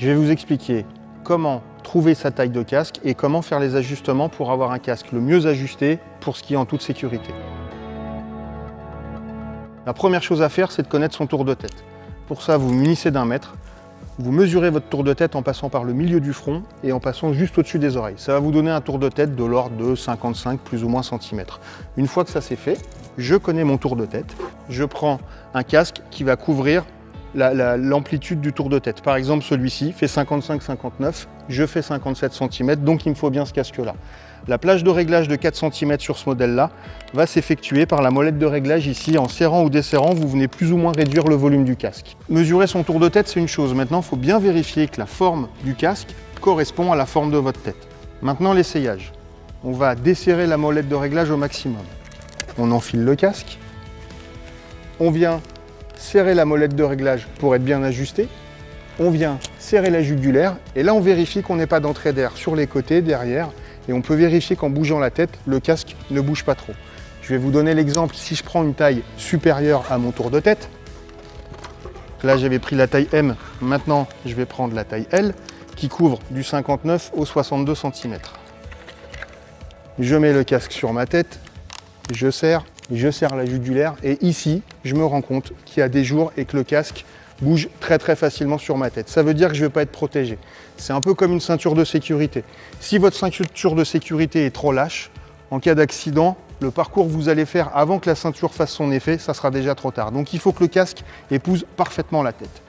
Je vais vous expliquer comment trouver sa taille de casque et comment faire les ajustements pour avoir un casque le mieux ajusté pour skier en toute sécurité. La première chose à faire, c'est de connaître son tour de tête. Pour ça, vous vous munissez d'un mètre. Vous mesurez votre tour de tête en passant par le milieu du front et en passant juste au-dessus des oreilles. Ça va vous donner un tour de tête de l'ordre de 55 plus ou moins centimètres. Une fois que ça c'est fait, je connais mon tour de tête. Je prends un casque qui va couvrir l'amplitude du tour de tête. Par exemple, celui-ci fait 55-59, je fais 57 cm, donc il me faut bien ce casque-là. La plage de réglage de 4 cm sur ce modèle-là va s'effectuer par la molette de réglage ici. En serrant ou desserrant, vous venez plus ou moins réduire le volume du casque. Mesurer son tour de tête, c'est une chose. Maintenant, il faut bien vérifier que la forme du casque correspond à la forme de votre tête. Maintenant, l'essayage. On va desserrer la molette de réglage au maximum. On enfile le casque. On vient serrer la molette de réglage pour être bien ajusté. On vient serrer la jugulaire. Et là, on vérifie qu'on n'ait pas d'entrée d'air sur les côtés, derrière. Et on peut vérifier qu'en bougeant la tête, le casque ne bouge pas trop. Je vais vous donner l'exemple, si je prends une taille supérieure à mon tour de tête, là j'avais pris la taille M, maintenant je vais prendre la taille L, qui couvre du 59 au 62 cm. Je mets le casque sur ma tête, je serre la jugulaire, et ici, je me rends compte qu'il y a des jours et que le casque bouge très facilement sur ma tête. Ça veut dire que je ne vais pas être protégé. C'est un peu comme une ceinture de sécurité. Si votre ceinture de sécurité est trop lâche, en cas d'accident, le parcours que vous allez faire avant que la ceinture fasse son effet, ça sera déjà trop tard. Donc il faut que le casque épouse parfaitement la tête.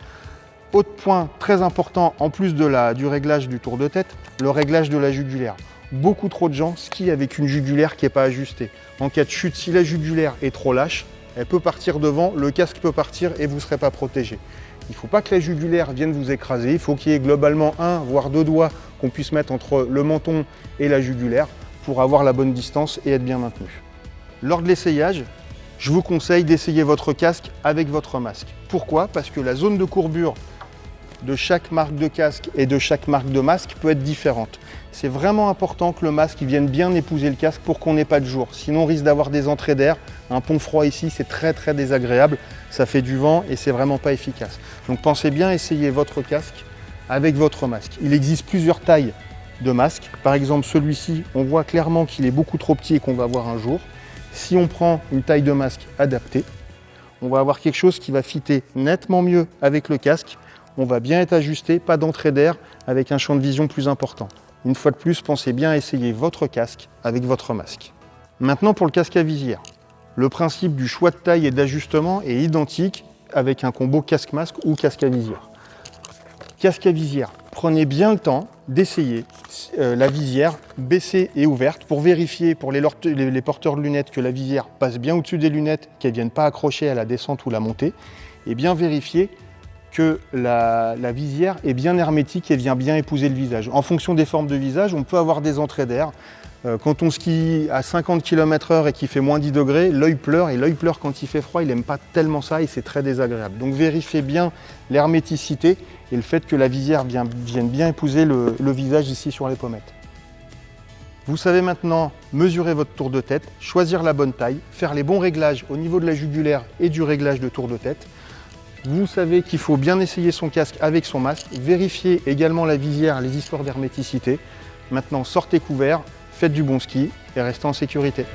Autre point très important, en plus du réglage du tour de tête, le réglage de la jugulaire. Beaucoup trop de gens skient avec une jugulaire qui n'est pas ajustée. En cas de chute, si la jugulaire est trop lâche, elle peut partir devant, le casque peut partir et vous ne serez pas protégé. Il ne faut pas que la jugulaire vienne vous écraser, il faut qu'il y ait globalement un, voire deux doigts qu'on puisse mettre entre le menton et la jugulaire pour avoir la bonne distance et être bien maintenu. Lors de l'essayage, je vous conseille d'essayer votre casque avec votre masque. Pourquoi? Parce que la zone de courbure de chaque marque de casque et de chaque marque de masque peut être différente. C'est vraiment important que le masque vienne bien épouser le casque pour qu'on n'ait pas de jour. Sinon on risque d'avoir des entrées d'air. Un pont froid ici, c'est très désagréable. Ça fait du vent et c'est vraiment pas efficace. Donc pensez bien à essayer votre casque avec votre masque. Il existe plusieurs tailles de masques. Par exemple celui-ci, on voit clairement qu'il est beaucoup trop petit et qu'on va avoir un jour. Si on prend une taille de masque adaptée, on va avoir quelque chose qui va fitter nettement mieux avec le casque. On va bien être ajusté, pas d'entrée d'air, avec un champ de vision plus important. Une fois de plus, pensez bien à essayer votre casque avec votre masque. Maintenant pour le casque à visière. Le principe du choix de taille et d'ajustement est identique avec un combo casque-masque ou casque à visière. Casque à visière, prenez bien le temps d'essayer la visière baissée et ouverte pour vérifier pour les porteurs de lunettes que la visière passe bien au-dessus des lunettes, qu'elle ne vienne pas accrocher à la descente ou la montée, et bien vérifier que la visière est bien hermétique et vient bien épouser le visage. En fonction des formes de visage, on peut avoir des entrées d'air. Quand on skie à 50 km/h et qu'il fait moins 10 degrés, l'œil pleure, et l'œil pleure quand il fait froid, il n'aime pas tellement ça et c'est très désagréable. Donc vérifiez bien l'herméticité et le fait que la visière vienne bien épouser le visage ici sur les pommettes. Vous savez maintenant mesurer votre tour de tête, choisir la bonne taille, faire les bons réglages au niveau de la jugulaire et du réglage de tour de tête. Vous savez qu'il faut bien essayer son casque avec son masque, vérifier également la visière, les histoires d'herméticité. Maintenant, sortez couvert, faites du bon ski et restez en sécurité.